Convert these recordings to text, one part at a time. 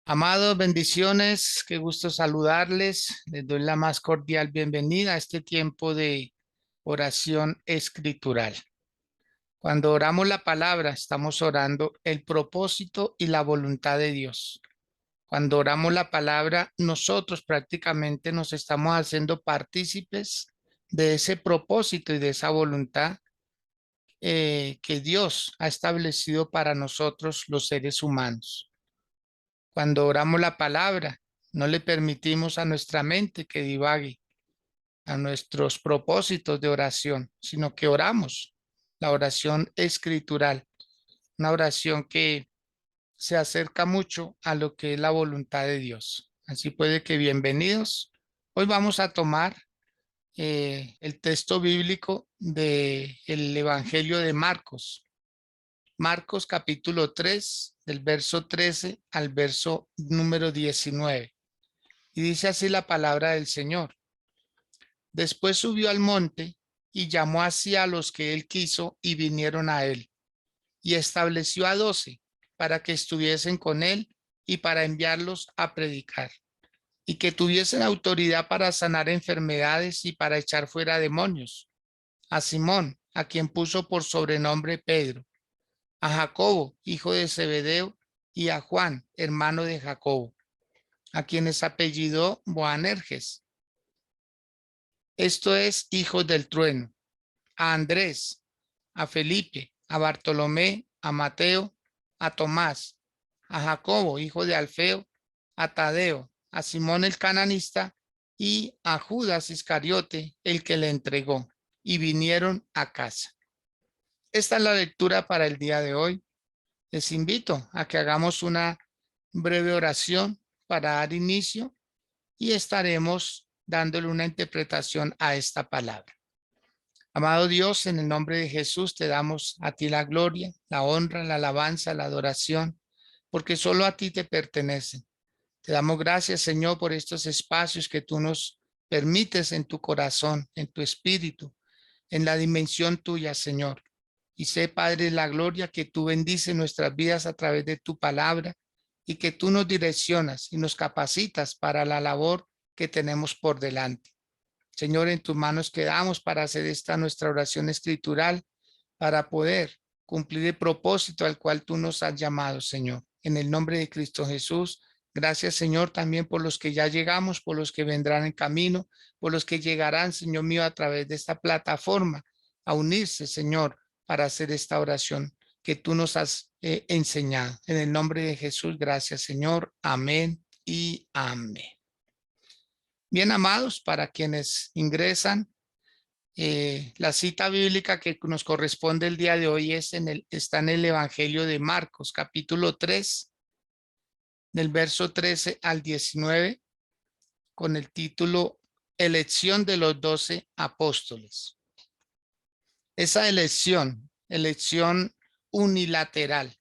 Amados, bendiciones, qué gusto saludarles. Les doy la más cordial bienvenida a este tiempo de oración escritural. Cuando oramos la palabra, estamos orando el propósito y la voluntad de Dios. Cuando oramos la palabra, nosotros prácticamente nos estamos haciendo partícipes de ese propósito y de esa voluntad que Dios ha establecido para nosotros los seres humanos. Cuando oramos la palabra, no le permitimos a nuestra mente que divague a nuestros propósitos de oración, sino que oramos la oración escritural, una oración que se acerca mucho a lo que es la voluntad de Dios. Así puede que bienvenidos. Hoy vamos a tomar el texto bíblico del Evangelio de Marcos. Marcos capítulo 3, del verso 13 al verso número 19. Y dice así la palabra del Señor. Después subió al monte y llamó así a los que él quiso y vinieron a él. Y estableció a 12 para que estuviesen con él y para enviarlos a predicar. Y que tuviesen autoridad para sanar enfermedades y para echar fuera demonios. A Simón, a quien puso por sobrenombre Pedro. A Jacobo, hijo de Zebedeo, y a Juan, hermano de Jacobo, a quienes apellidó Boanerges. Esto es, hijos del trueno. A Andrés, a Felipe, a Bartolomé, a Mateo, a Tomás, a Jacobo, hijo de Alfeo, a Tadeo, a Simón el cananista y a Judas Iscariote, el que le entregó, y vinieron a casa. Esta es la lectura para el día de hoy. Les invito a que hagamos una breve oración para dar inicio y estaremos dándole una interpretación a esta palabra. Amado Dios, en el nombre de Jesús te damos a ti la gloria, la honra, la alabanza, la adoración, porque solo a ti te pertenecen. Te damos gracias, Señor, por estos espacios que tú nos permites en tu corazón, en tu espíritu, en la dimensión tuya, Señor. Y sé, Padre, la gloria que tú bendices nuestras vidas a través de tu palabra y que tú nos direccionas y nos capacitas para la labor que tenemos por delante. Señor, en tus manos quedamos para hacer esta nuestra oración escritural, para poder cumplir el propósito al cual tú nos has llamado, Señor. En el nombre de Cristo Jesús, gracias, Señor, también por los que ya llegamos, por los que vendrán en camino, por los que llegarán, Señor mío, a través de esta plataforma, a unirse, Señor, para hacer esta oración que tú nos has enseñado. En el nombre de Jesús, gracias, Señor. Amén y amén. Bien, amados, para quienes ingresan, la cita bíblica que nos corresponde el día de hoy está en el Evangelio de Marcos, capítulo 3, del verso 13 al 19, con el título Elección de los 12 apóstoles. Esa elección unilateral,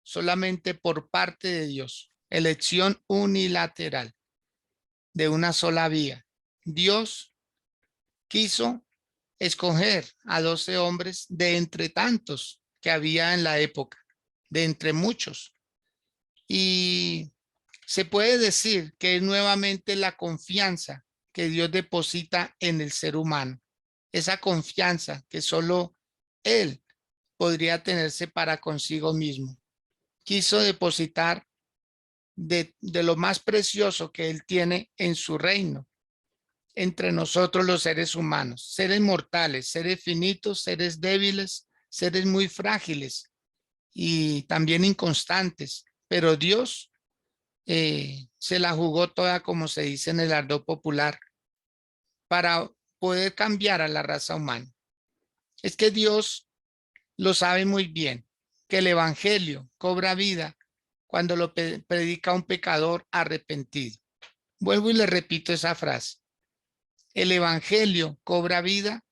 solamente por parte de Dios, elección unilateral de una sola vía. Dios quiso escoger a 12 hombres de entre tantos que había en la época, de entre muchos. Y se puede decir que es nuevamente la confianza que Dios deposita en el ser humano. Esa confianza que solo Él podría tenerse para consigo mismo. Quiso depositar de lo más precioso que Él tiene en su reino entre nosotros los seres humanos, seres mortales, seres finitos, seres débiles, seres muy frágiles y también inconstantes, pero Dios se la jugó toda, como se dice en el ardor popular, para poder cambiar a la raza humana. Es que Dios lo sabe muy bien, que el evangelio cobra vida cuando lo predica un pecador arrepentido. Vuelvo y le repito esa frase. El evangelio cobra vida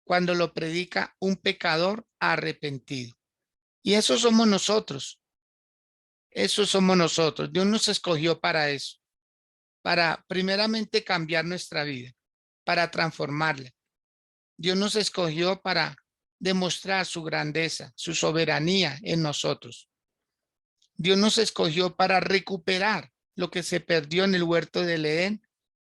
cuando lo predica un pecador arrepentido. Y eso somos nosotros. Eso somos nosotros. Dios nos escogió para eso, para primeramente cambiar nuestra vida, para transformarla. Dios nos escogió para demostrar su grandeza, su soberanía en nosotros. Dios nos escogió para recuperar lo que se perdió en el huerto del Edén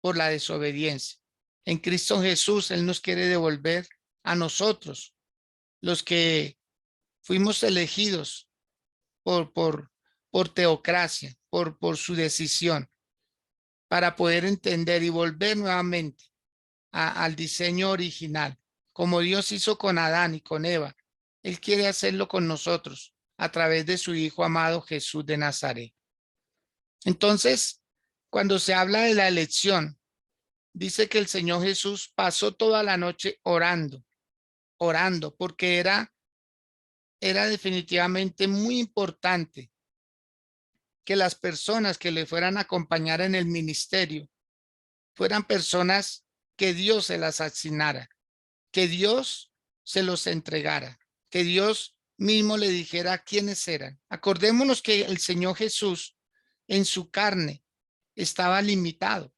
por la desobediencia. En Cristo Jesús, Él nos quiere devolver a nosotros, los que fuimos elegidos por teocracia, por su decisión, para poder entender y volver nuevamente al diseño original, como Dios hizo con Adán y con Eva. Él quiere hacerlo con nosotros a través de su Hijo amado Jesús de Nazaret. Entonces, cuando se habla de la elección, dice que el Señor Jesús pasó toda la noche orando, porque era definitivamente muy importante que las personas que le fueran a acompañar en el ministerio fueran personas que Dios se las asignara, que Dios se los entregara, que Dios mismo le dijera quiénes eran. Acordémonos que el Señor Jesús en su carne estaba limitado.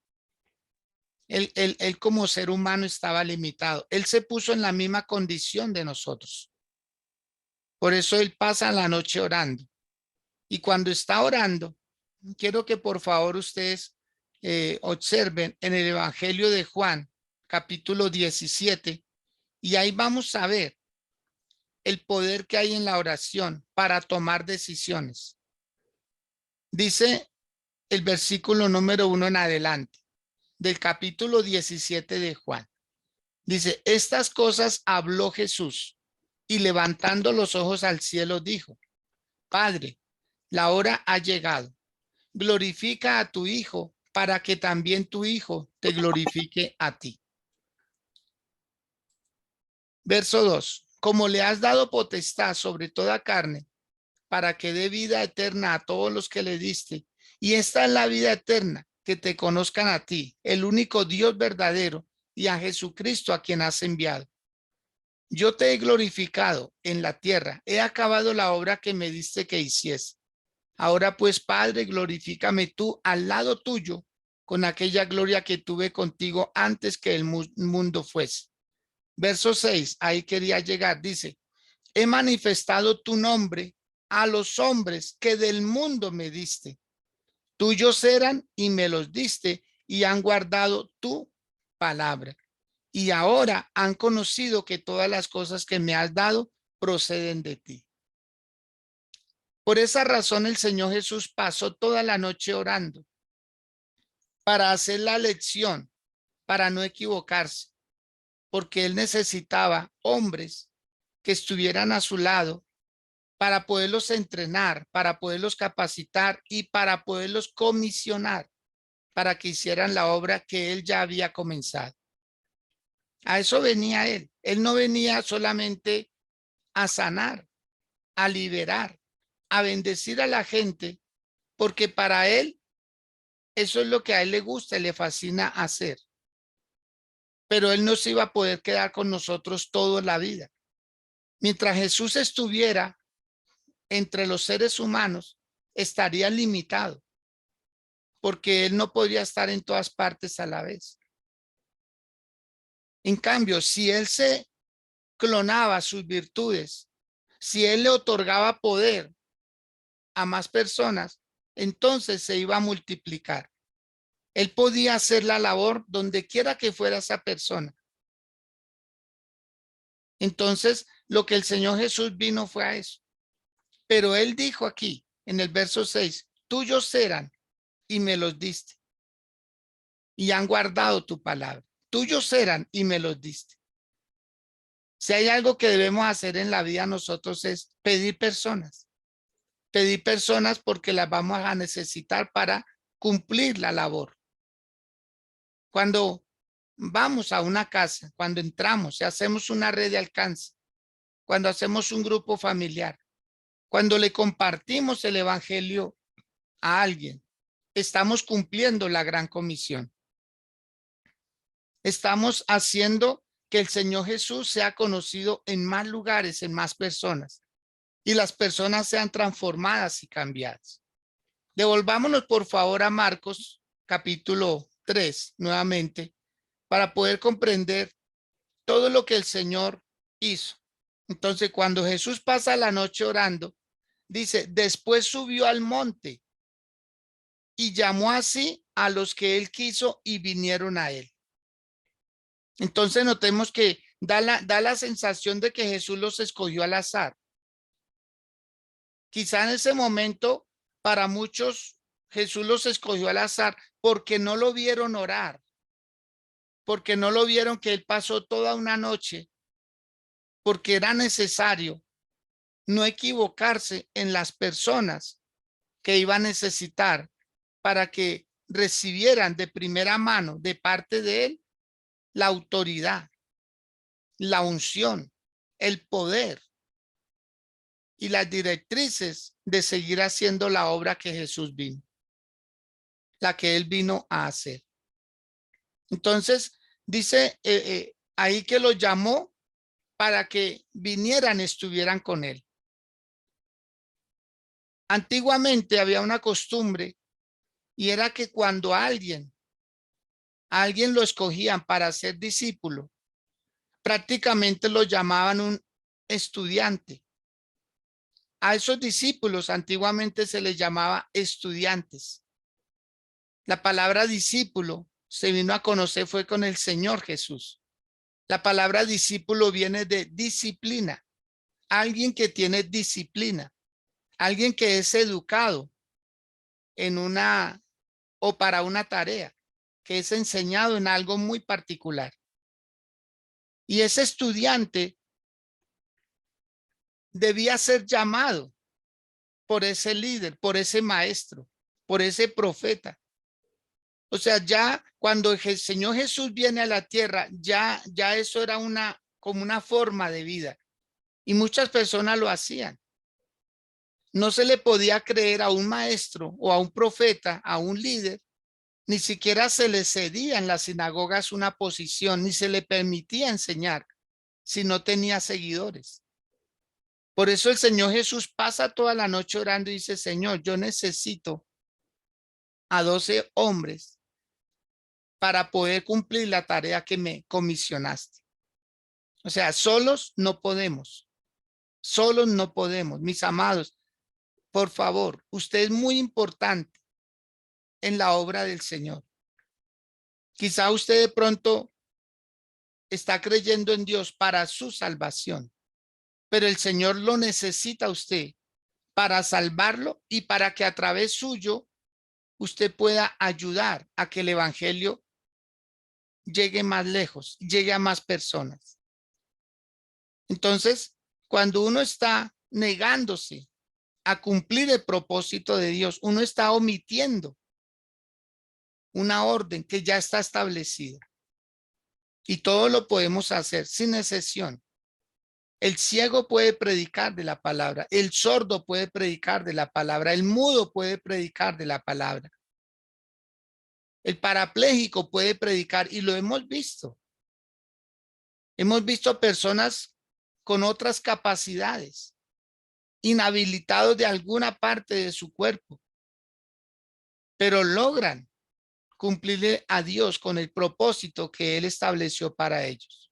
Él como ser humano estaba limitado. Él se puso en la misma condición de nosotros. Por eso Él pasa la noche orando. Y cuando está orando, quiero que por favor ustedes observen en el Evangelio de Juan, capítulo 17, y ahí vamos a ver el poder que hay en la oración para tomar decisiones. Dice el versículo número 1 en adelante del capítulo 17 de Juan. Dice, estas cosas habló Jesús y levantando los ojos al cielo dijo, Padre, la hora ha llegado. Glorifica a tu Hijo para que también tu Hijo te glorifique a ti. Verso 2. Como le has dado potestad sobre toda carne, para que dé vida eterna a todos los que le diste. Y esta es la vida eterna, que te conozcan a ti, el único Dios verdadero, y a Jesucristo a quien has enviado. Yo te he glorificado en la tierra, he acabado la obra que me diste que hiciese. Ahora pues, Padre, glorifícame tú al lado tuyo con aquella gloria que tuve contigo antes que el mundo fuese. Verso 6, ahí quería llegar, dice, he manifestado tu nombre a los hombres que del mundo me diste. Tuyos eran y me los diste y han guardado tu palabra. Y ahora han conocido que todas las cosas que me has dado proceden de ti. Por esa razón el Señor Jesús pasó toda la noche orando para hacer la lección, para no equivocarse, porque él necesitaba hombres que estuvieran a su lado para poderlos entrenar, para poderlos capacitar y para poderlos comisionar para que hicieran la obra que él ya había comenzado. A eso venía él. Él no venía solamente a sanar, a liberar, a bendecir a la gente, porque para él eso es lo que a él le gusta y le fascina hacer. Pero él no se iba a poder quedar con nosotros toda la vida. Mientras Jesús estuviera entre los seres humanos, estaría limitado, porque él no podría estar en todas partes a la vez. En cambio, si él se clonaba sus virtudes, si él le otorgaba poder a más personas, entonces se iba a multiplicar. Él podía hacer la labor donde quiera que fuera esa persona. Entonces, lo que el Señor Jesús vino fue a eso. Pero él dijo aquí, en el verso 6, tuyos eran y me los diste. Y han guardado tu palabra. Tuyos eran y me los diste. Si hay algo que debemos hacer en la vida nosotros es pedir personas. Pedir personas porque las vamos a necesitar para cumplir la labor. Cuando vamos a una casa, cuando entramos y hacemos una red de alcance, cuando hacemos un grupo familiar, cuando le compartimos el evangelio a alguien, estamos cumpliendo la gran comisión. Estamos haciendo que el Señor Jesús sea conocido en más lugares, en más personas, y las personas sean transformadas y cambiadas. Devolvámonos por favor a Marcos capítulo 3 nuevamente para poder comprender todo lo que el Señor hizo. Entonces, cuando Jesús pasa la noche orando, Dice, después subió al monte y llamó así a los que él quiso y vinieron a él. Entonces notemos que da la sensación de que Jesús los escogió al azar. Quizá en ese momento, para muchos, Jesús los escogió al azar porque no lo vieron orar, porque no lo vieron que él pasó toda una noche, porque era necesario no equivocarse en las personas que iba a necesitar para que recibieran de primera mano de parte de él la autoridad, la unción, el poder y las directrices de seguir haciendo la obra que Jesús vino, la que él vino a hacer. Entonces, dice ahí que los llamó para que vinieran, estuvieran con él. Antiguamente había una costumbre y era que cuando a alguien lo escogían para ser discípulo, prácticamente lo llamaban un estudiante. A esos discípulos antiguamente se les llamaba estudiantes. La palabra discípulo se vino a conocer fue con el Señor Jesús. La palabra discípulo viene de disciplina. Alguien que tiene disciplina, alguien que es educado en una o para una tarea, que es enseñado en algo muy particular. Y ese estudiante debía ser llamado por ese líder, por ese maestro, por ese profeta. O sea, ya cuando el Señor Jesús viene a la tierra, ya eso era como una forma de vida. Y muchas personas lo hacían. No se le podía creer a un maestro o a un profeta, a un líder, ni siquiera se le cedía en las sinagogas una posición, ni se le permitía enseñar si no tenía seguidores. Por eso el Señor Jesús pasa toda la noche orando y dice, Señor, yo necesito a 12 hombres para poder cumplir la tarea que me comisionaste. O sea, solos no podemos, mis amados. Por favor, usted es muy importante en la obra del Señor. Quizá usted de pronto está creyendo en Dios para su salvación, pero el Señor lo necesita a usted para salvarlo y para que a través suyo usted pueda ayudar a que el evangelio llegue más lejos, llegue a más personas. Entonces, cuando uno está negándose a cumplir el propósito de Dios, uno está omitiendo una orden que ya está establecida. Y todo lo podemos hacer sin excepción. El ciego puede predicar de la palabra, el sordo puede predicar de la palabra, el mudo puede predicar de la palabra. El parapléjico puede predicar y lo hemos visto. Hemos visto personas con otras capacidades, inhabilitados de alguna parte de su cuerpo, pero logran cumplirle a Dios con el propósito que Él estableció para ellos.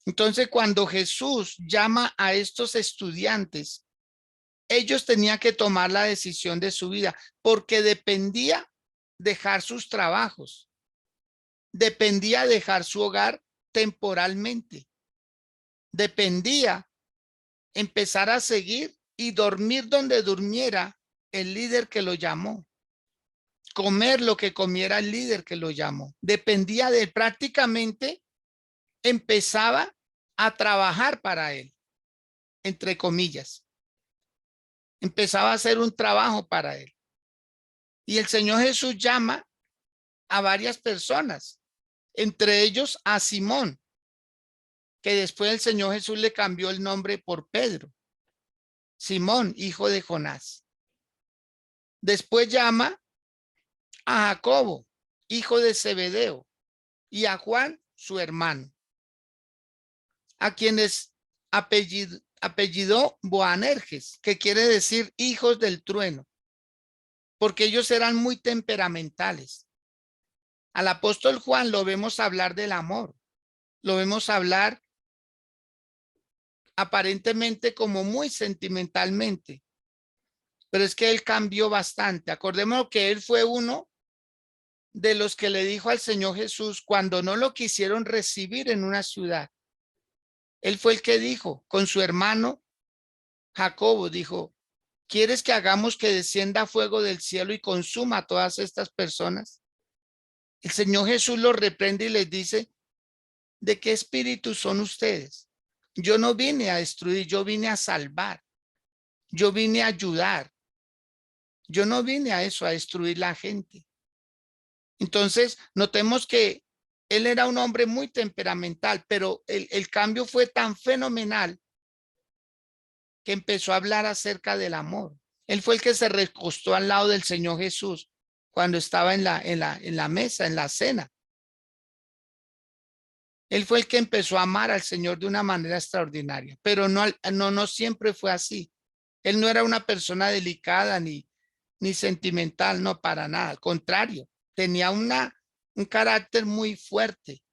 Entonces, cuando Jesús llama a estos estudiantes, ellos tenían que tomar la decisión de su vida porque dependía dejar sus trabajos, dependía dejar su hogar temporalmente, dependía empezar a seguir y dormir donde durmiera el líder que lo llamó, comer lo que comiera el líder que lo llamó, dependía de él, prácticamente empezaba a trabajar para él, entre comillas, empezaba a hacer un trabajo para él. Y el Señor Jesús llama a varias personas, entre ellos a Simón, que después el Señor Jesús le cambió el nombre por Pedro. Simón, hijo de Jonás. Después llama a Jacobo, hijo de Zebedeo, y a Juan, su hermano, a quienes apellidó Boanerges, que quiere decir hijos del trueno, porque ellos eran muy temperamentales. Al apóstol Juan lo vemos hablar del amor, lo vemos hablar aparentemente como muy sentimentalmente, pero es que él cambió bastante. Acordémonos que él fue uno de los que le dijo al Señor Jesús cuando no lo quisieron recibir en una ciudad. Él fue el que dijo con su hermano Jacobo, dijo, ¿quieres que hagamos que descienda fuego del cielo y consuma a todas estas personas? El Señor Jesús los reprende y les dice, ¿de qué espíritu son ustedes? Yo no vine a destruir, yo vine a salvar, yo vine a ayudar. Yo no vine a eso, a destruir la gente. Entonces, notemos que él era un hombre muy temperamental, pero el cambio fue tan fenomenal que empezó a hablar acerca del amor. Él fue el que se recostó al lado del Señor Jesús cuando estaba en la mesa, en la cena. Él fue el que empezó a amar al Señor de una manera extraordinaria, pero no siempre fue así. Él no era una persona delicada ni sentimental, no, para nada. Al contrario, tenía un carácter muy fuerte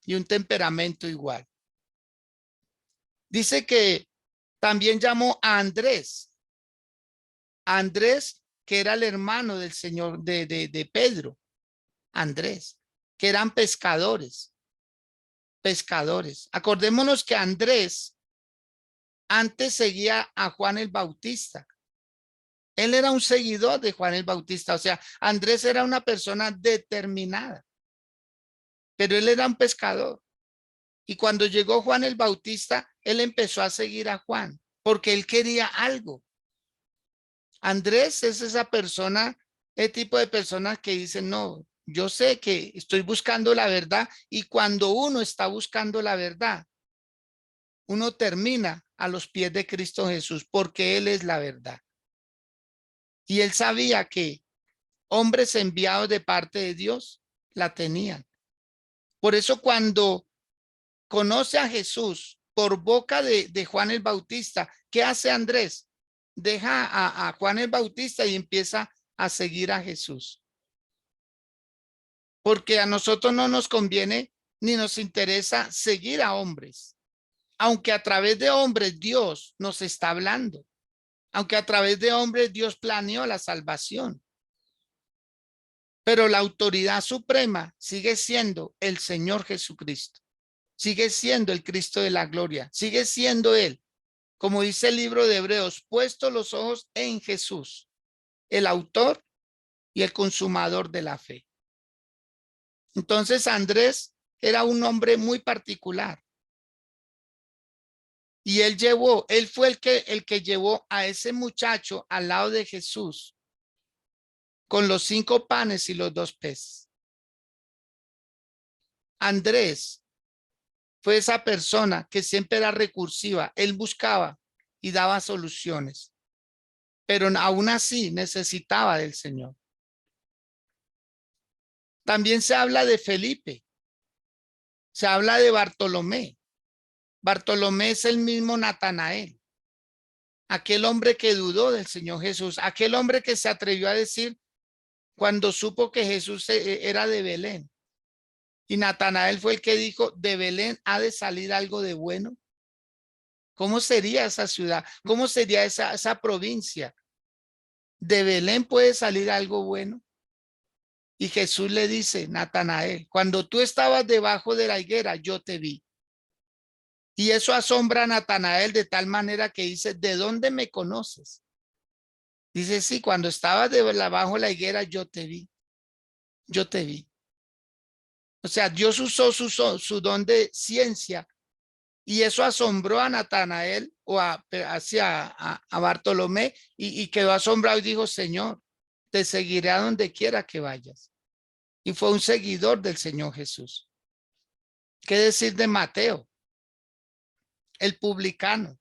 y un temperamento igual. Dice que también llamó a Andrés. Andrés, que era el hermano del Señor de Pedro. Andrés, que eran pescadores. Acordémonos que Andrés antes seguía a Juan el Bautista. Él era un seguidor de Juan el Bautista. O sea, Andrés era una persona determinada, pero él era un pescador. Y cuando llegó Juan el Bautista, él empezó a seguir a Juan porque él quería algo. Andrés es esa persona, el tipo de personas que dicen, no, yo sé que estoy buscando la verdad, y cuando uno está buscando la verdad, uno termina a los pies de Cristo Jesús porque Él es la verdad. Y él sabía que hombres enviados de parte de Dios la tenían. Por eso cuando conoce a Jesús por boca de Juan el Bautista, ¿qué hace Andrés? Deja a Juan el Bautista y empieza a seguir a Jesús. Porque a nosotros no nos conviene ni nos interesa seguir a hombres, aunque a través de hombres Dios nos está hablando, aunque a través de hombres Dios planeó la salvación. Pero la autoridad suprema sigue siendo el Señor Jesucristo. Sigue siendo el Cristo de la gloria. Sigue siendo Él. Como dice el libro de Hebreos, puesto los ojos en Jesús, el autor y el consumador de la fe. Entonces Andrés era un hombre muy particular. Y él fue el que llevó a ese muchacho al lado de Jesús con los 5 panes y los 2 peces. Andrés fue esa persona que siempre era recursiva. Él buscaba y daba soluciones, pero aún así necesitaba del Señor. También se habla de Felipe, se habla de Bartolomé. Bartolomé es el mismo Natanael, aquel hombre que dudó del Señor Jesús, aquel hombre que se atrevió a decir cuando supo que Jesús era de Belén. Y Natanael fue el que dijo, ¿de Belén ha de salir algo de bueno? ¿Cómo sería esa ciudad? ¿Cómo sería esa provincia? ¿De Belén puede salir algo bueno? Y Jesús le dice, Natanael, cuando tú estabas debajo de la higuera, yo te vi. Y eso asombra a Natanael de tal manera que dice, ¿de dónde me conoces? Dice, sí, cuando estabas debajo de la higuera, yo te vi. Yo te vi. O sea, Dios usó su don de ciencia, y eso asombró a Natanael o hacia a Bartolomé, y quedó asombrado y dijo, Señor, te seguiré a donde quiera que vayas. Y fue un seguidor del Señor Jesús. ¿Qué decir de Mateo? El publicano,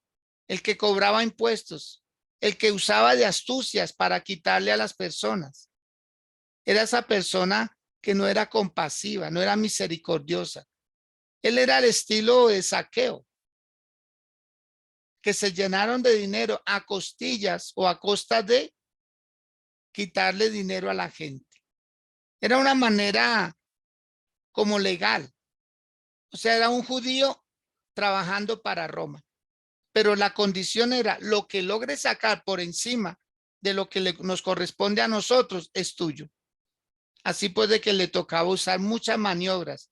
el que cobraba impuestos, el que usaba de astucias para quitarle a las personas. Era esa persona que no era compasiva, no era misericordiosa. Él era el estilo de Zaqueo, que se llenaron de dinero a costillas o a costa de quitarle dinero a la gente. Era una manera como legal. O sea, era un judío trabajando para Roma. Pero la condición era lo que logre sacar por encima de lo que nos corresponde a nosotros es tuyo. Así pues de que le tocaba usar muchas maniobras,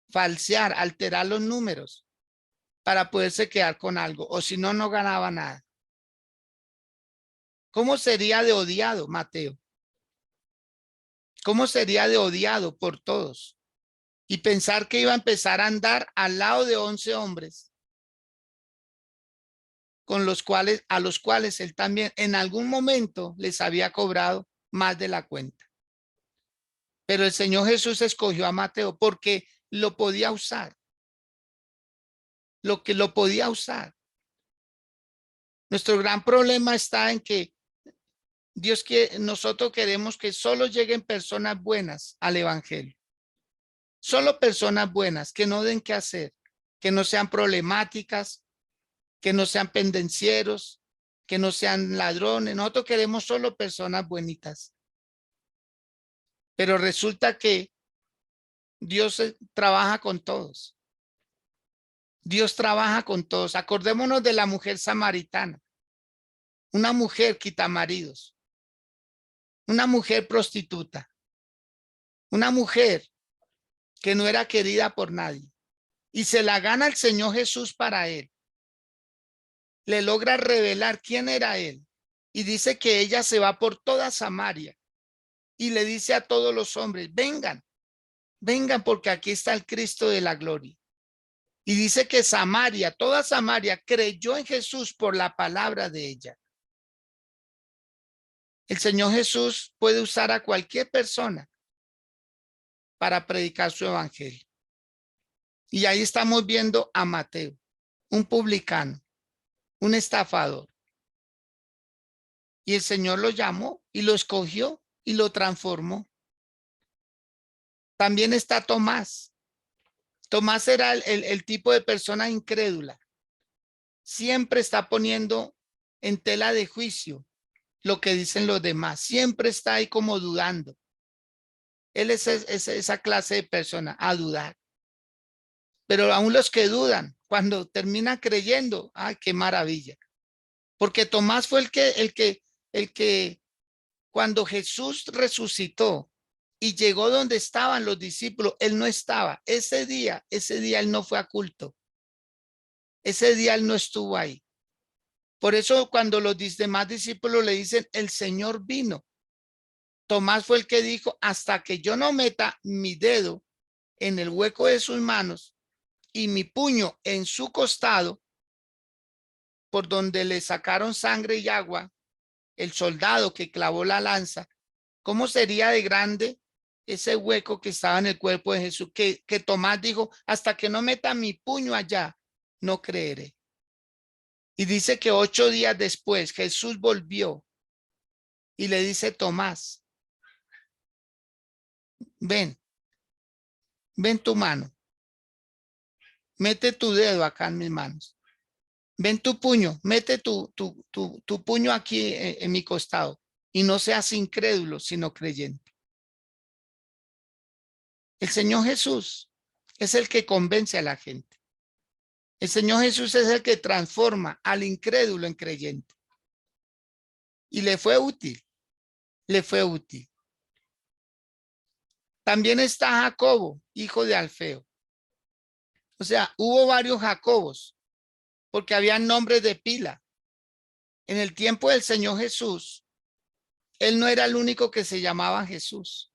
falsear, alterar los números para poderse quedar con algo, o si no, no ganaba nada. ¿Cómo sería de odiado Mateo? ¿Cómo sería de odiado por todos? Y pensar que iba a empezar a andar al lado de 11 hombres con a los cuales él también en algún momento les había cobrado más de la cuenta. Pero el Señor Jesús escogió a Mateo porque lo podía usar. Lo que lo podía usar. Nuestro gran problema está en que nosotros queremos que solo lleguen personas buenas al evangelio. Solo personas buenas que no den qué hacer, que no sean problemáticas, que no sean pendencieros, que no sean ladrones. Nosotros queremos solo personas buenitas. Pero resulta que Dios trabaja con todos. Dios trabaja con todos. Acordémonos de la mujer samaritana. Una mujer quitamaridos. Una mujer prostituta. Una mujer que no era querida por nadie. Y se la gana el Señor Jesús para él. Le logra revelar quién era él. Y dice que ella se va por toda Samaria. Y le dice a todos los hombres, vengan, vengan porque aquí está el Cristo de la gloria. Y dice que Samaria, toda Samaria creyó en Jesús por la palabra de ella. El Señor Jesús puede usar a cualquier persona para predicar su evangelio. Y ahí estamos viendo a Mateo, un publicano, un estafador. Y el Señor lo llamó y lo escogió y lo transformó. También está Tomás. Tomás era el tipo de persona incrédula. Siempre está poniendo en tela de juicio lo que dicen los demás. Siempre está ahí como dudando. Él es esa clase de persona, a dudar. Pero aún los que dudan, cuando termina creyendo, ¡ay, qué maravilla! Porque Tomás fue el que cuando Jesús resucitó y llegó donde estaban los discípulos, él no estaba. Ese día él no fue a culto. Ese día él no estuvo ahí. Por eso cuando los demás discípulos le dicen, el Señor vino, Tomás fue el que dijo, hasta que yo no meta mi dedo en el hueco de sus manos y mi puño en su costado, por donde le sacaron sangre y agua, el soldado que clavó la lanza, ¿cómo sería de grande ese hueco que estaba en el cuerpo de Jesús? Que Tomás dijo, hasta que no meta mi puño allá, no creeré. Y dice que 8 días después Jesús volvió y le dice, Tomás, ven tu mano, mete tu dedo acá en mis manos. Ven tu puño, mete tu puño aquí en mi costado y no seas incrédulo, sino creyente. El Señor Jesús es el que convence a la gente. El Señor Jesús es el que transforma al incrédulo en creyente. Y le fue útil, le fue útil. También está Jacobo, hijo de Alfeo. O sea, hubo varios Jacobos, porque había nombres de pila. En el tiempo del Señor Jesús, él no era el único que se llamaba Jesús.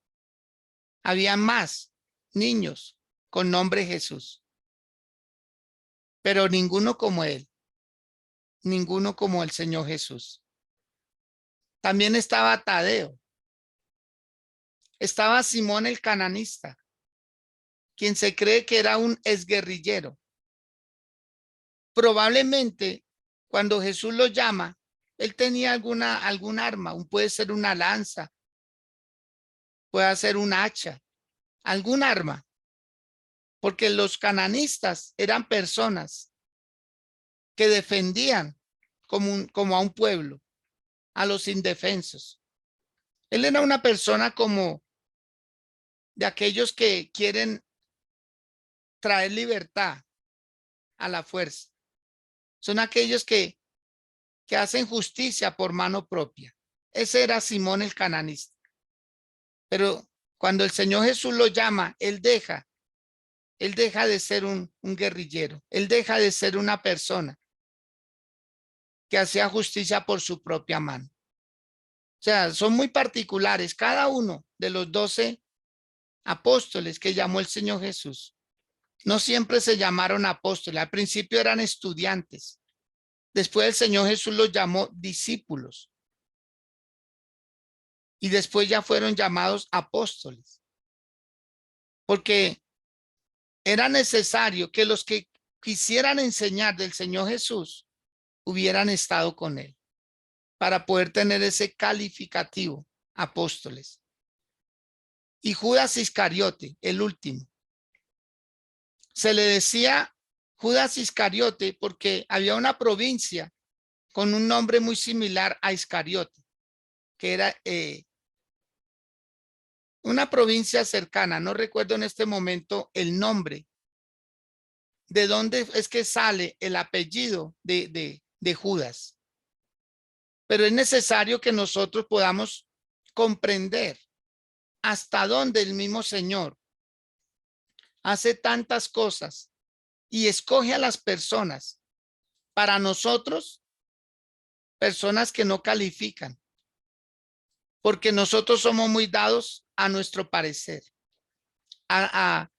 Había más niños con nombre Jesús, pero ninguno como él, ninguno como el Señor Jesús. También estaba Tadeo, estaba Simón el cananista, quien se cree que era un exguerrillero. Probablemente cuando Jesús lo llama, él tenía algún arma, puede ser una lanza, puede ser un hacha, algún arma, porque los cananistas eran personas que defendían como a un pueblo, a los indefensos. Él era una persona como de aquellos que quieren traer libertad a la fuerza. Son aquellos que hacen justicia por mano propia. Ese era Simón el cananista. Pero cuando el Señor Jesús lo llama, él deja de ser un guerrillero. Él deja de ser una persona que hacía justicia por su propia mano. O sea, son muy particulares cada uno de los 12 apóstoles que llamó el Señor Jesús. No siempre se llamaron apóstoles. Al principio eran estudiantes. Después el Señor Jesús los llamó discípulos. Y después ya fueron llamados apóstoles. Porque era necesario que los que quisieran enseñar del Señor Jesús hubieran estado con él para poder tener ese calificativo, apóstoles. Y Judas Iscariote, el último. Se le decía Judas Iscariote porque había una provincia con un nombre muy similar a Iscariote, que era una provincia cercana. No recuerdo en este momento el nombre. ¿De dónde es que sale el apellido de Judas? Pero es necesario que nosotros podamos comprender hasta dónde el mismo Señor hace tantas cosas y escoge a las personas para nosotros, personas que no califican, porque nosotros somos muy dados a nuestro parecer, a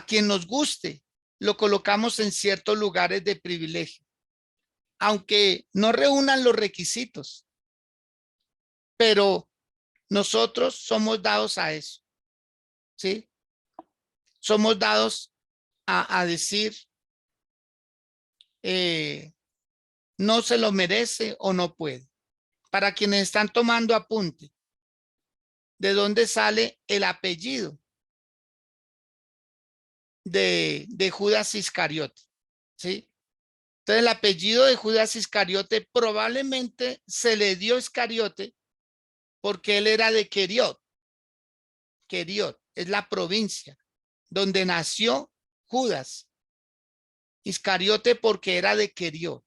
quien nos guste, lo colocamos en ciertos lugares de privilegio, aunque no reúnan los requisitos, pero nosotros somos dados a eso, ¿sí? Somos dados a decir, no se lo merece o no puede. Para quienes están tomando apunte, ¿de dónde sale el apellido de Judas Iscariote? ¿Sí? Entonces el apellido de Judas Iscariote probablemente se le dio Iscariote porque él era de Queriot. Queriot es la provincia donde nació Judas Iscariote, porque era de Queriot.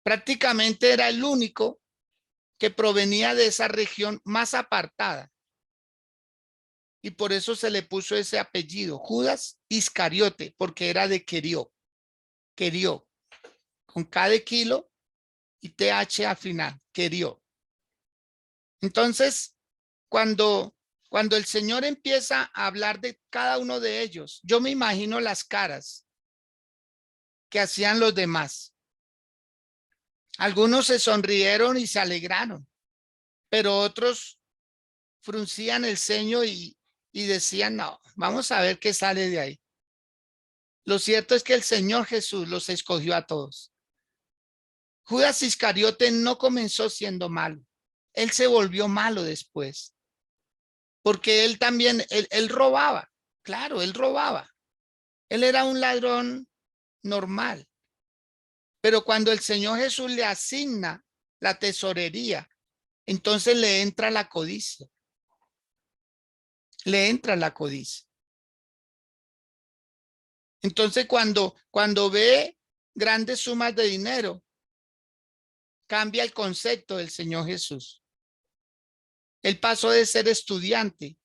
Prácticamente era el único que provenía de esa región más apartada. Y por eso se le puso ese apellido, Judas Iscariote, porque era de Queriot. Queriot, con K de kilo y TH al final, Queriot. Entonces, cuando el Señor empieza a hablar de cada uno de ellos, yo me imagino las caras que hacían los demás. Algunos se sonrieron y se alegraron, pero otros fruncían el ceño y decían, no, vamos a ver qué sale de ahí. Lo cierto es que el Señor Jesús los escogió a todos. Judas Iscariote no comenzó siendo malo. Él se volvió malo después, porque él también, él robaba. Claro, él robaba. Él era un ladrón normal. Pero cuando el Señor Jesús le asigna la tesorería, entonces le entra la codicia. Le entra la codicia. Entonces cuando ve grandes sumas de dinero, cambia el concepto del Señor Jesús. Él pasó de ser estudiante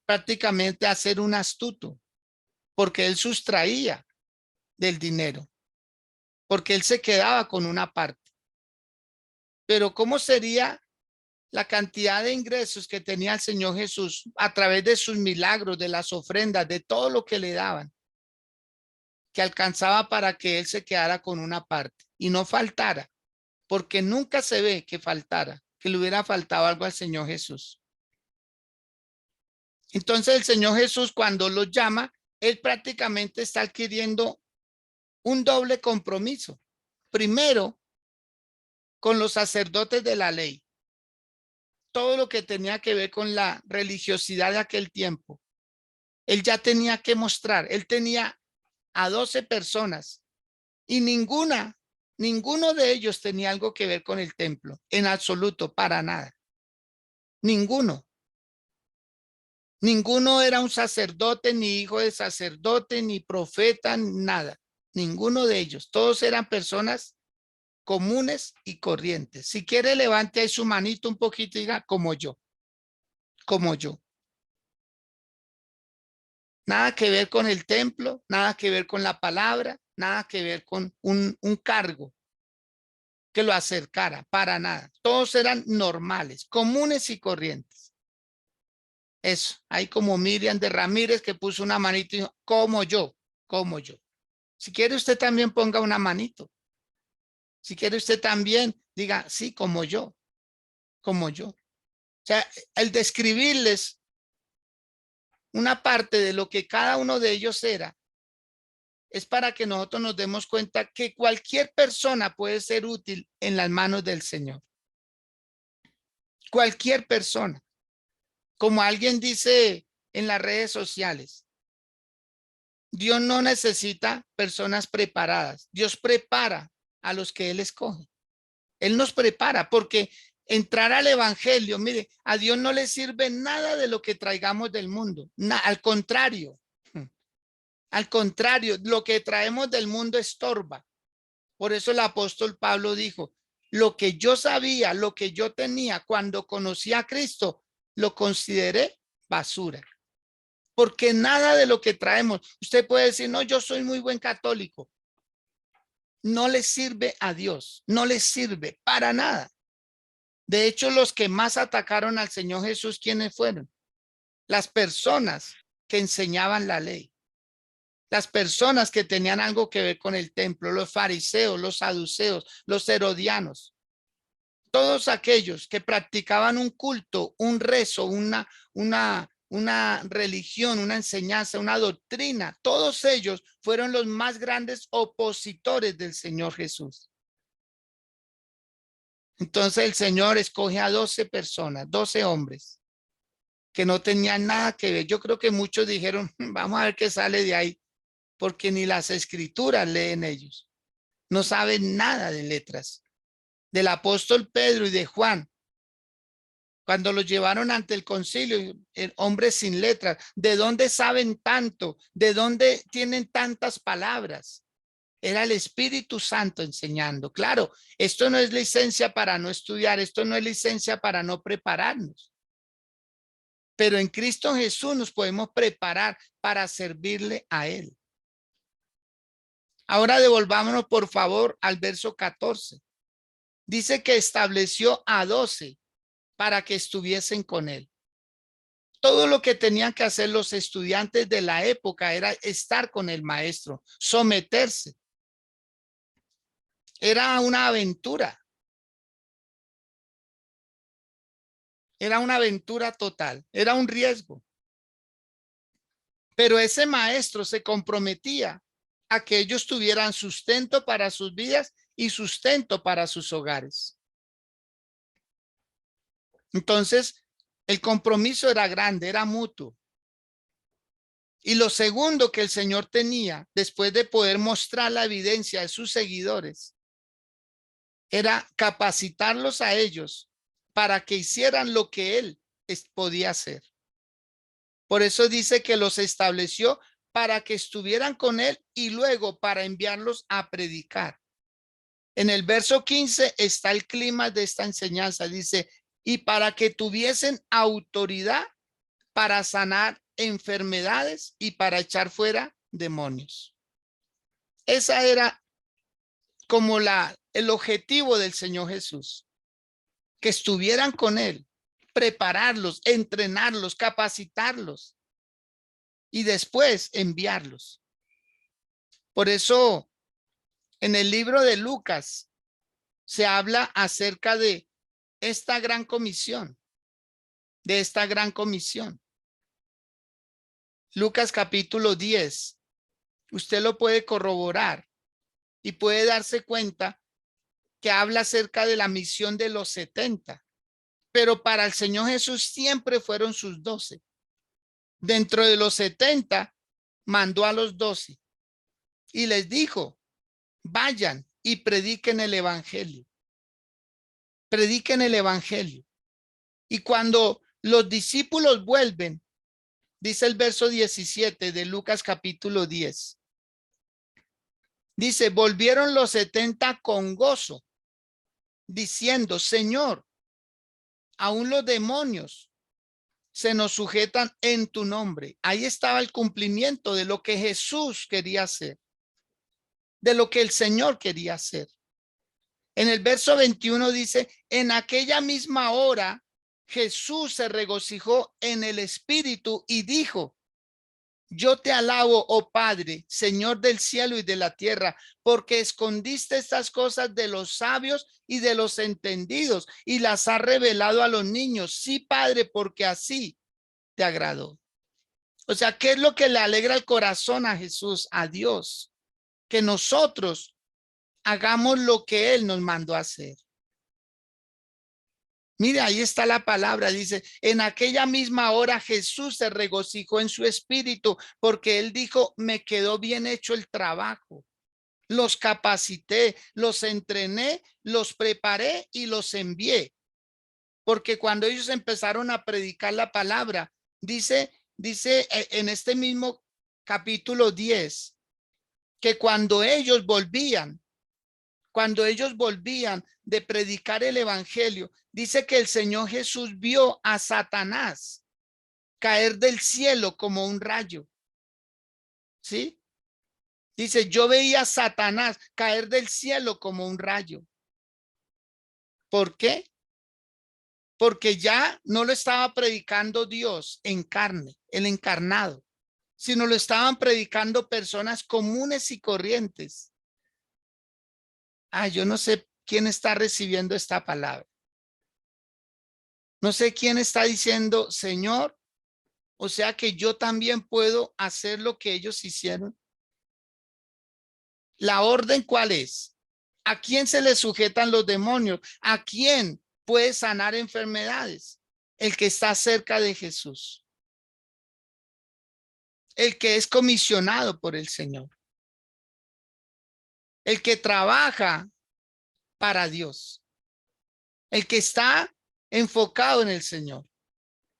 prácticamente a ser un astuto, porque él sustraía del dinero, porque él se quedaba con una parte. Pero ¿cómo sería la cantidad de ingresos que tenía el Señor Jesús a través de sus milagros, de las ofrendas, de todo lo que le daban, que alcanzaba para que él se quedara con una parte y no faltara? Porque nunca se ve que faltara, que le hubiera faltado algo al Señor Jesús. Entonces el Señor Jesús, cuando los llama, él prácticamente está adquiriendo un doble compromiso. Primero, con los sacerdotes de la ley. Todo lo que tenía que ver con la religiosidad de aquel tiempo. Él ya tenía que mostrar. Él tenía a 12 personas y ninguno de ellos tenía algo que ver con el templo. En absoluto, para nada. Ninguno. Ninguno era un sacerdote, ni hijo de sacerdote, ni profeta, nada. Ninguno de ellos. Todos eran personas comunes y corrientes. Si quiere, levante ahí su manito un poquito y diga, como yo, como yo. Nada que ver con el templo, nada que ver con la palabra, nada que ver con un cargo que lo acercara, para nada. Todos eran normales, comunes y corrientes. Eso, hay como Miriam de Ramírez que puso una manito y dijo, como yo, como yo. Si quiere usted también ponga una manito. Si quiere usted también diga, sí, como yo, como yo. O sea, el describirles una parte de lo que cada uno de ellos era, es para que nosotros nos demos cuenta que cualquier persona puede ser útil en las manos del Señor. Cualquier persona. Como alguien dice en las redes sociales, Dios no necesita personas preparadas. Dios prepara a los que Él escoge. Él nos prepara porque entrar al evangelio, mire, a Dios no le sirve nada de lo que traigamos del mundo. Al contrario, lo que traemos del mundo estorba. Por eso el apóstol Pablo dijo, lo que yo sabía, lo que yo tenía cuando conocí a Cristo, lo consideré basura. Porque nada de lo que traemos, usted puede decir, no, yo soy muy buen católico. No le sirve a Dios, no le sirve para nada. De hecho, los que más atacaron al Señor Jesús, ¿quiénes fueron? Las personas que enseñaban la ley. Las personas que tenían algo que ver con el templo, los fariseos, los saduceos, los herodianos. Todos aquellos que practicaban un culto, un rezo, una religión, una enseñanza, una doctrina, todos ellos fueron los más grandes opositores del Señor Jesús. Entonces el Señor escoge a 12 personas, 12 hombres que no tenían nada que ver. Yo creo que muchos dijeron, vamos a ver qué sale de ahí, porque ni las escrituras leen ellos. No saben nada de letras. Del apóstol Pedro y de Juan, cuando los llevaron ante el concilio, hombres sin letras, ¿de dónde saben tanto? ¿De dónde tienen tantas palabras? Era el Espíritu Santo enseñando. Claro, esto no es licencia para no estudiar, esto no es licencia para no prepararnos. Pero en Cristo Jesús nos podemos preparar para servirle a Él. Ahora devolvámonos por favor al verso 14. Dice que estableció a 12 para que estuviesen con Él. Todo lo que tenían que hacer los estudiantes de la época era estar con el maestro, someterse. Era una aventura. Era una aventura total, era un riesgo. Pero ese maestro se comprometía a que ellos tuvieran sustento para sus vidas y sustento para sus hogares. Entonces, el compromiso era grande, era mutuo. Y lo segundo que el Señor tenía, después de poder mostrar la evidencia de sus seguidores, era capacitarlos a ellos para que hicieran lo que Él podía hacer. Por eso dice que los estableció para que estuvieran con Él y luego para enviarlos a predicar. En el verso 15 está el clima de esta enseñanza. Dice, y para que tuviesen autoridad para sanar enfermedades y para echar fuera demonios. Esa era como el objetivo del Señor Jesús, que estuvieran con Él, prepararlos, entrenarlos, capacitarlos y después enviarlos. Por eso en el libro de Lucas se habla acerca de esta gran comisión, Lucas capítulo 10, usted lo puede corroborar y puede darse cuenta que habla acerca de la misión de los 70, pero para el Señor Jesús siempre fueron sus 12. Dentro de los 70 mandó a los 12 y les dijo, vayan y prediquen el evangelio. Prediquen el evangelio. Y cuando los discípulos vuelven, dice el verso 17 de Lucas capítulo 10. Dice, volvieron los 70 con gozo diciendo, Señor, aún los demonios se nos sujetan en tu nombre. Ahí estaba el cumplimiento de lo que Jesús quería hacer, de lo que el Señor quería hacer. En el verso 21 dice, en aquella misma hora Jesús se regocijó en el Espíritu y dijo, yo te alabo, oh Padre, Señor del cielo y de la tierra, porque escondiste estas cosas de los sabios y de los entendidos y las has revelado a los niños. Sí, Padre, porque así te agradó. O sea, ¿qué es lo que le alegra el corazón a Jesús, a Dios? Que nosotros hagamos lo que Él nos mandó a hacer. Mire, ahí está la palabra, dice, en aquella misma hora Jesús se regocijó en su espíritu porque Él dijo, me quedó bien hecho el trabajo. Los capacité, los entrené, los preparé y los envié. Porque cuando ellos empezaron a predicar la palabra, dice en este mismo capítulo 10, que cuando ellos volvían de predicar el evangelio, dice que el Señor Jesús vio a Satanás caer del cielo como un rayo. ¿Sí? Dice, yo veía a Satanás caer del cielo como un rayo. ¿Por qué? Porque ya no lo estaba predicando Dios en carne, el encarnado, sino lo estaban predicando personas comunes y corrientes. Yo no sé quién está recibiendo esta palabra. No sé quién está diciendo, Señor, o sea que yo también puedo hacer lo que ellos hicieron. ¿La orden cuál es? ¿A quién se le sujetan los demonios? ¿A quién puede sanar enfermedades? El que está cerca de Jesús. El que es comisionado por el Señor. El que trabaja para Dios. El que está enfocado en el Señor.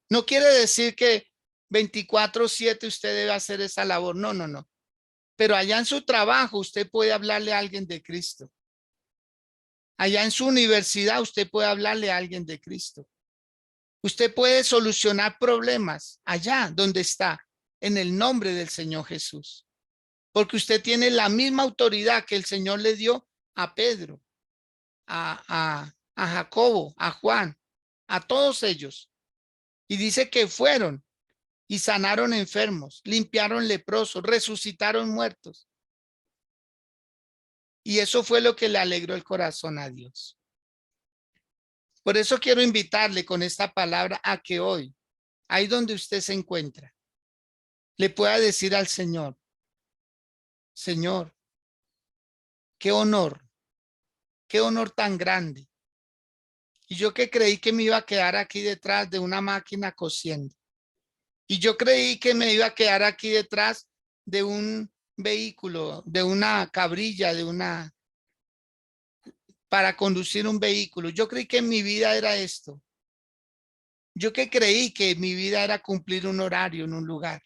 No quiere decir que 24/7 usted debe hacer esa labor. No, no, no. Pero allá en su trabajo usted puede hablarle a alguien de Cristo. Allá en su universidad usted puede hablarle a alguien de Cristo. Usted puede solucionar problemas allá donde está, en el nombre del Señor Jesús. Porque usted tiene la misma autoridad que el Señor le dio a Pedro, a Jacobo, a Juan, a todos ellos. Y dice que fueron y sanaron enfermos, limpiaron leprosos, resucitaron muertos. Y eso fue lo que le alegró el corazón a Dios. Por eso quiero invitarle con esta palabra a que hoy, ahí donde usted se encuentra, le pueda decir al Señor, Señor, qué honor tan grande. Y yo que creí que me iba a quedar aquí detrás de una máquina cosiendo. Y yo creí que me iba a quedar aquí detrás de un vehículo, de una cabrilla, para conducir un vehículo. Yo creí que mi vida era esto. Yo que creí que mi vida era cumplir un horario en un lugar.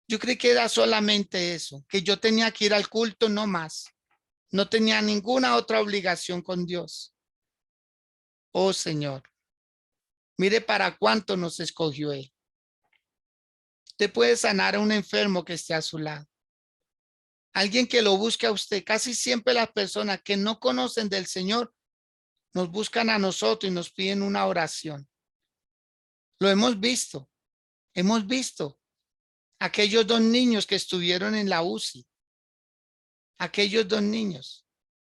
Yo creí que era solamente eso, que yo tenía que ir al culto, no más. No tenía ninguna otra obligación con Dios. Oh Señor, mire para cuánto nos escogió Él. Usted puede sanar a un enfermo que esté a su lado. Alguien que lo busque a usted. Casi siempre las personas que no conocen del Señor nos buscan a nosotros y nos piden una oración. Lo hemos visto. Hemos visto aquellos dos niños que estuvieron en la UCI. Aquellos dos niños.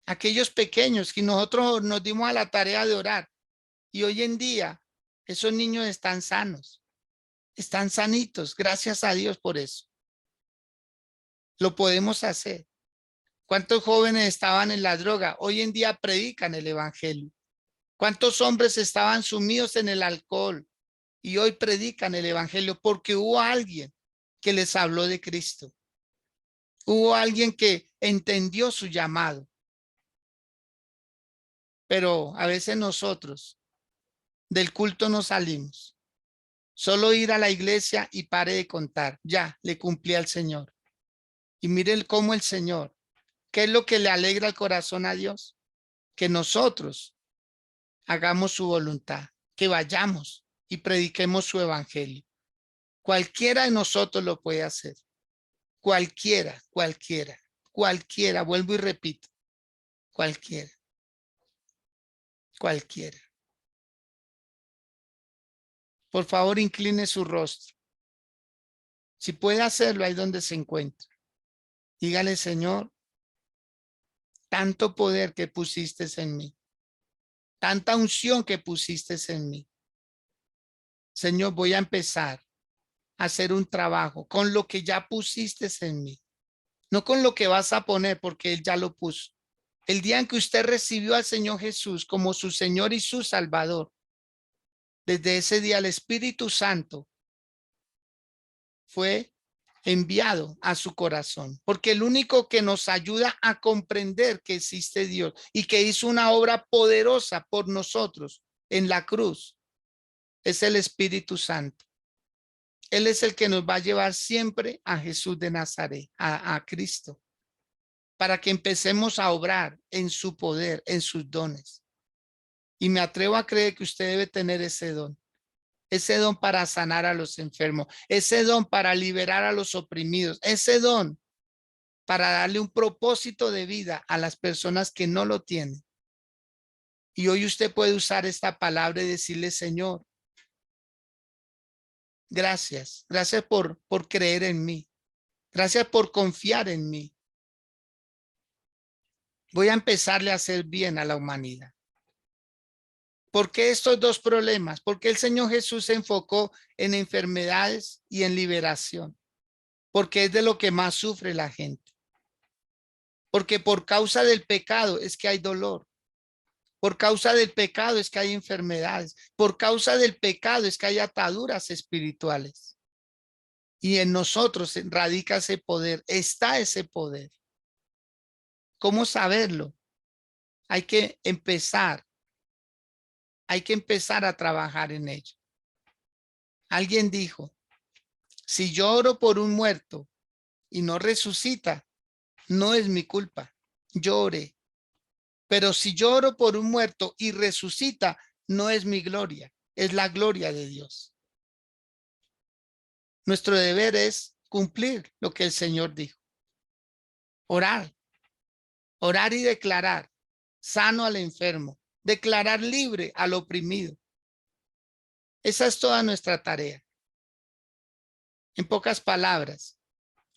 Aquellos pequeños que nosotros nos dimos a la tarea de orar. Y hoy en día esos niños están sanos. Están sanitos. Gracias a Dios por eso. Lo podemos hacer. ¿Cuántos jóvenes estaban en la droga? Hoy en día predican el evangelio. ¿Cuántos hombres estaban sumidos en el alcohol? Y hoy predican el evangelio porque hubo alguien que les habló de Cristo. Hubo alguien que entendió su llamado. Pero a veces nosotros del culto no salimos. Solo ir a la iglesia y pare de contar. Ya, le cumplí al Señor. Y miren cómo el Señor, ¿qué es lo que le alegra el corazón a Dios? que nosotros hagamos su voluntad, que vayamos y prediquemos su evangelio. Cualquiera de nosotros lo puede hacer. Cualquiera, vuelvo y repito, cualquiera. Por favor, incline su rostro. Si puede hacerlo ahí donde se encuentra. Dígale, Señor, tanto poder que pusiste en mí, tanta unción que pusiste en mí. Señor, voy a empezar a hacer un trabajo con lo que ya pusiste en mí, no con lo que vas a poner, porque Él ya lo puso. El día en que usted recibió al Señor Jesús como su Señor y su Salvador, desde ese día el Espíritu Santo fue enviado a su corazón, porque el único que nos ayuda a comprender que existe Dios y que hizo una obra poderosa por nosotros en la cruz es el Espíritu Santo. Él es el que nos va a llevar siempre a Jesús de Nazaret, a Cristo, para que empecemos a obrar en su poder, en sus dones. Y me atrevo a creer que usted debe tener ese don para sanar a los enfermos, ese don para liberar a los oprimidos, ese don para darle un propósito de vida a las personas que no lo tienen. Y hoy usted puede usar esta palabra y decirle, Señor, gracias por creer en mí, gracias por confiar en mí. Voy a empezarle a hacer bien a la humanidad. ¿Por qué estos dos problemas? Porque el Señor Jesús se enfocó en enfermedades y en liberación. Porque es de lo que más sufre la gente. Porque por causa del pecado es que hay dolor. Por causa del pecado es que hay enfermedades. Por causa del pecado es que hay ataduras espirituales. Y en nosotros radica ese poder. Está ese poder. ¿Cómo saberlo? Hay que empezar a trabajar en ello. Alguien dijo, si yo oro por un muerto y no resucita, no es mi culpa. Yo oré. Pero si yo oro por un muerto y resucita, no es mi gloria, es la gloria de Dios. Nuestro deber es cumplir lo que el Señor dijo. Orar y declarar sano al enfermo, declarar libre al oprimido. Esa es toda nuestra tarea. En pocas palabras,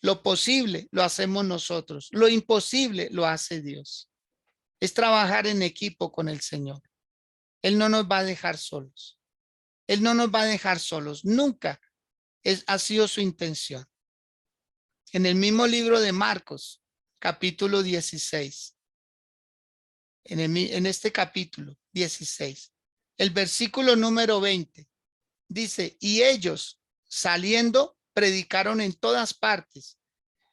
lo posible lo hacemos nosotros, lo imposible lo hace Dios. Es trabajar en equipo con el Señor. Él no nos va a dejar solos. Él no nos va a dejar solos. Nunca ha sido su intención. En el mismo libro de Marcos, capítulo 16, en este capítulo 16, el versículo número 20, dice, y ellos saliendo predicaron en todas partes,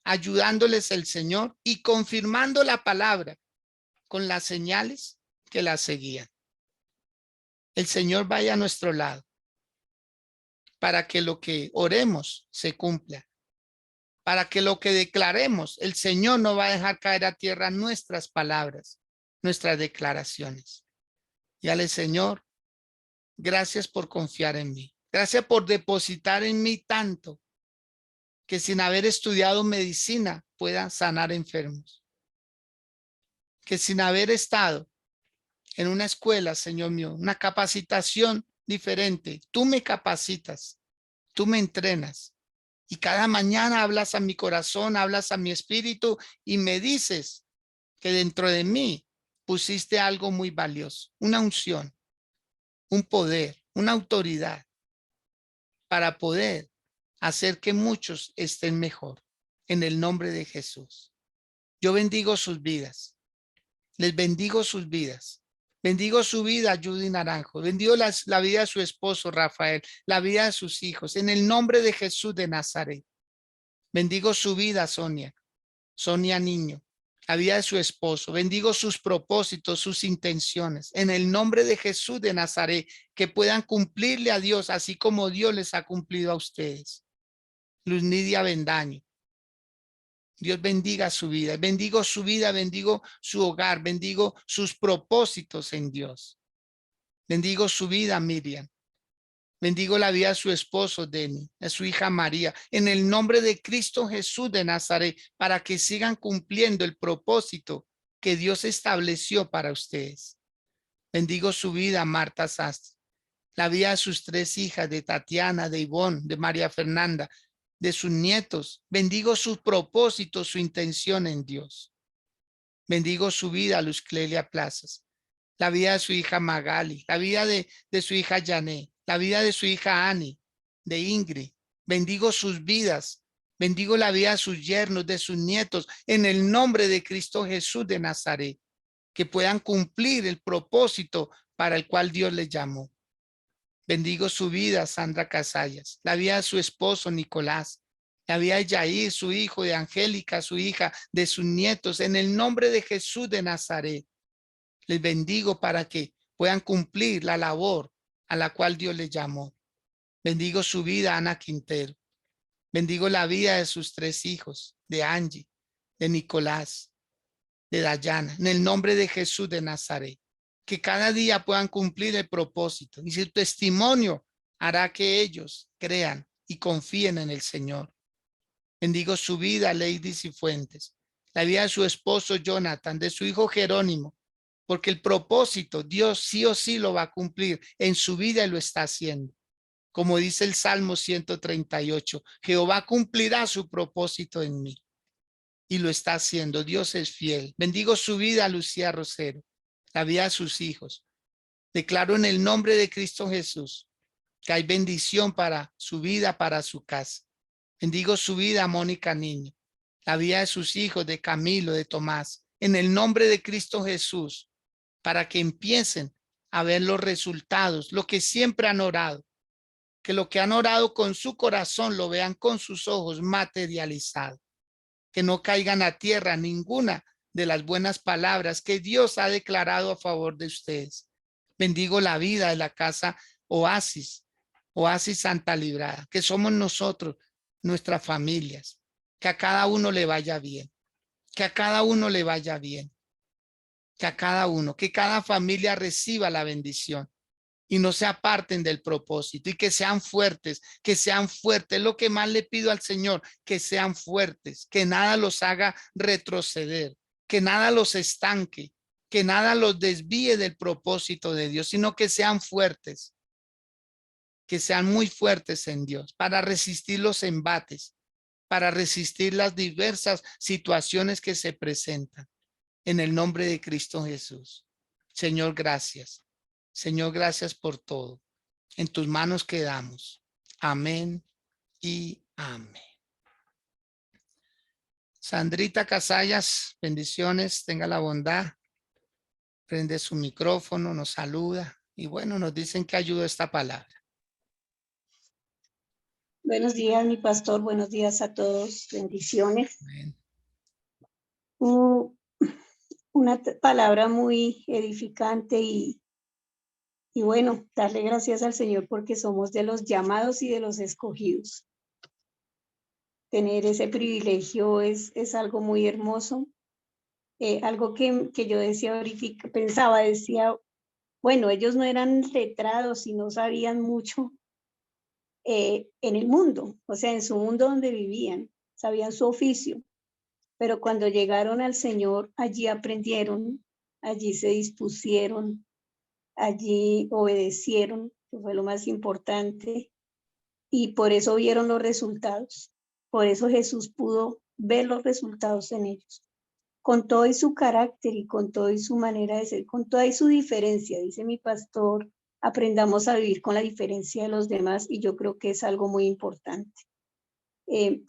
ayudándoles el Señor y confirmando la palabra con las señales que la seguían. El Señor vaya a nuestro lado para que lo que oremos se cumpla. Para que lo que declaremos, el Señor no va a dejar caer a tierra nuestras palabras, nuestras declaraciones. Dígale, Señor, gracias por confiar en mí. Gracias por depositar en mí tanto que sin haber estudiado medicina pueda sanar enfermos. Que sin haber estado en una escuela, Señor mío, una capacitación diferente, tú me capacitas, tú me entrenas. Y cada mañana hablas a mi corazón, hablas a mi espíritu y me dices que dentro de mí pusiste algo muy valioso, una unción, un poder, una autoridad para poder hacer que muchos estén mejor en el nombre de Jesús. Yo bendigo sus vidas, les bendigo sus vidas. Bendigo su vida, Judy Naranjo. Bendigo la vida de su esposo, Rafael, la vida de sus hijos, en el nombre de Jesús de Nazaret. Bendigo su vida, Sonia Niño, la vida de su esposo. Bendigo sus propósitos, sus intenciones. En el nombre de Jesús de Nazaret, que puedan cumplirle a Dios, así como Dios les ha cumplido a ustedes. Luz Nidia Bendaño. Dios bendiga su vida. Bendigo su vida, bendigo su hogar, bendigo sus propósitos en Dios. Bendigo su vida, Miriam. Bendigo la vida de su esposo, Denny, de su hija María, en el nombre de Cristo Jesús de Nazaret, para que sigan cumpliendo el propósito que Dios estableció para ustedes. Bendigo su vida, Marta Sastre, la vida de sus 3 hijas, de Tatiana, de Ivonne, de María Fernanda, de sus nietos. Bendigo sus propósitos, su intención en Dios. Bendigo su vida, Luz Clelia Plazas, la vida de su hija Magali, la vida de su hija Janet, la vida de su hija Annie, de Ingrid. Bendigo sus vidas. Bendigo la vida de sus yernos, de sus nietos, en el nombre de Cristo Jesús de Nazaret, que puedan cumplir el propósito para el cual Dios les llamó. Bendigo su vida, Sandra Casallas, la vida de su esposo, Nicolás, la vida de Yair, su hijo, de Angélica, su hija, de sus nietos, en el nombre de Jesús de Nazaret. Les bendigo para que puedan cumplir la labor a la cual Dios les llamó. Bendigo su vida, Ana Quintero. Bendigo la vida de sus 3 hijos, de Angie, de Nicolás, de Dayana, en el nombre de Jesús de Nazaret. Que cada día puedan cumplir el propósito. Y su testimonio hará que ellos crean y confíen en el Señor. Bendigo su vida, Lady Cifuentes. La vida de su esposo, Jonathan, de su hijo Jerónimo. Porque el propósito, Dios sí o sí lo va a cumplir en su vida y lo está haciendo. Como dice el Salmo 138, Jehová cumplirá su propósito en mí. Y lo está haciendo. Dios es fiel. Bendigo su vida, Lucía Rosero, la vida de sus hijos. Declaro en el nombre de Cristo Jesús que hay bendición para su vida, para su casa. Bendigo su vida, Mónica Niño, la vida de sus hijos, de Camilo, de Tomás, en el nombre de Cristo Jesús, para que empiecen a ver los resultados, lo que siempre han orado, que lo que han orado con su corazón lo vean con sus ojos materializado, que no caigan a tierra ninguna de las buenas palabras que Dios ha declarado a favor de ustedes. Bendigo la vida de la casa Oasis, Oasis Santa Librada, que somos nosotros, nuestras familias, que a cada uno le vaya bien, que a cada uno le vaya bien, que a cada uno, que cada familia reciba la bendición y no se aparten del propósito y que sean fuertes, lo que más le pido al Señor, que sean fuertes, que nada los haga retroceder, que nada los estanque, que nada los desvíe del propósito de Dios, sino que sean fuertes, que sean muy fuertes en Dios para resistir los embates, para resistir las diversas situaciones que se presentan. En el nombre de Cristo Jesús. Señor, gracias. Señor, gracias por todo. En tus manos quedamos. Amén y amén. Sandrita Casallas, bendiciones. Tenga la bondad. Prende su micrófono, nos saluda. Y bueno, nos dicen que ayuda esta palabra. Buenos días, mi pastor. Buenos días a todos. Bendiciones. Amén. Una palabra muy edificante y bueno, darle gracias al Señor porque somos de los llamados y de los escogidos. Tener ese privilegio es algo muy hermoso. Algo que yo decía ahorita, decía, bueno, ellos no eran letrados y no sabían mucho en el mundo, o sea, en su mundo donde vivían, sabían su oficio. Pero cuando llegaron al Señor, allí aprendieron, allí se dispusieron, allí obedecieron, que fue lo más importante, y por eso vieron los resultados. Por eso Jesús pudo ver los resultados en ellos. Con todo y su carácter y con todo y su manera de ser, con toda y su diferencia, dice mi pastor, aprendamos a vivir con la diferencia de los demás y yo creo que es algo muy importante.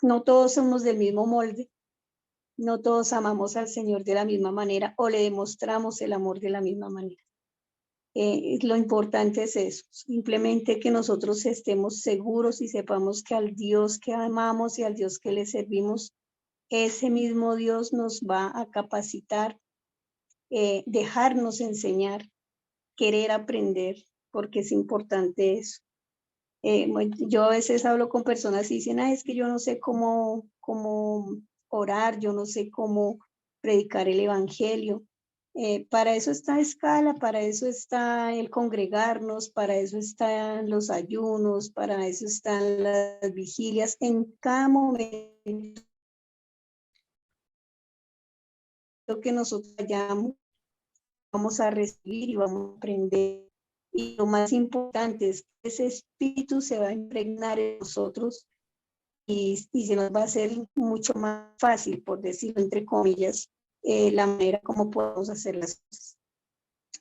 No todos somos del mismo molde, no todos amamos al Señor de la misma manera o le demostramos el amor de la misma manera. Lo importante es eso, simplemente que nosotros estemos seguros y sepamos que al Dios que amamos y al Dios que le servimos, ese mismo Dios nos va a capacitar, dejarnos enseñar, querer aprender, porque es importante eso. Yo a veces hablo con personas y dicen, es que yo no sé cómo orar, yo no sé cómo predicar el evangelio. Para eso está Escala, para eso está el congregarnos, para eso están los ayunos, para eso están las vigilias. En cada momento que nosotros vayamos, vamos a recibir y vamos a aprender. Y lo más importante es que ese espíritu se va a impregnar en nosotros y se nos va a hacer mucho más fácil, por decirlo entre comillas, la manera como podemos hacer las cosas.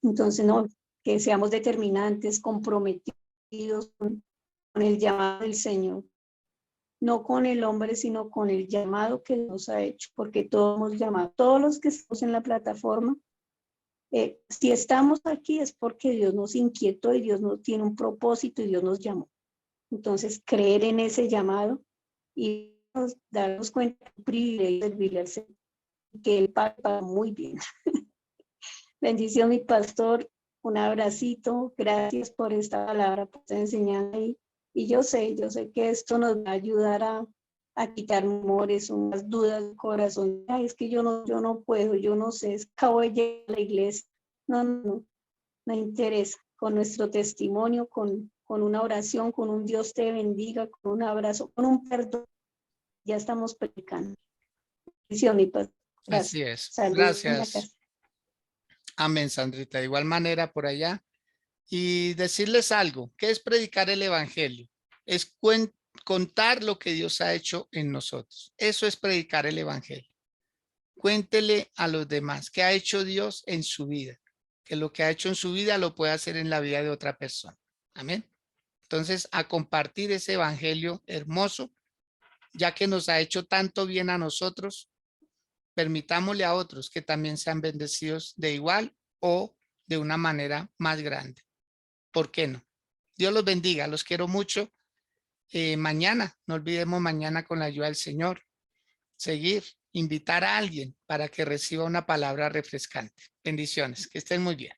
Entonces, no, que seamos determinantes, comprometidos con el llamado del Señor, no con el hombre, sino con el llamado que nos ha hecho, porque todos hemos llamado, todos los que estamos en la plataforma, si estamos aquí es porque Dios nos inquietó y Dios nos tiene un propósito y Dios nos llamó. Entonces, creer en ese llamado y darnos cuenta del privilegio de servirle al Señor, que Él paga muy bien. Bendición, mi pastor, un abracito, gracias por esta palabra, por esta enseñanza y yo sé que esto nos va a ayudar a quitar rumores, unas dudas del corazón. Ay, es que yo no puedo, yo no sé, acabo de llegar a la iglesia. No me interesa. Con nuestro testimonio, con una oración, con un Dios te bendiga, con un abrazo, con un perdón, ya estamos predicando. Bendición, mi pastor. Gracias. Así es. Saludos en la casa. Gracias. Amén, Sandrita. De igual manera por allá. Y decirles algo, ¿qué es predicar el evangelio? Es contar lo que Dios ha hecho en nosotros. Eso es predicar el evangelio. Cuéntele a los demás qué ha hecho Dios en su vida, que lo que ha hecho en su vida lo puede hacer en la vida de otra persona. Amén. Entonces, a compartir ese evangelio hermoso, ya que nos ha hecho tanto bien a nosotros, permitámosle a otros que también sean bendecidos de igual o de una manera más grande. ¿Por qué no? Dios los bendiga, los quiero mucho. Mañana, no olvidemos mañana con la ayuda del Señor, seguir, invitar a alguien para que reciba una palabra refrescante. Bendiciones, que estén muy bien.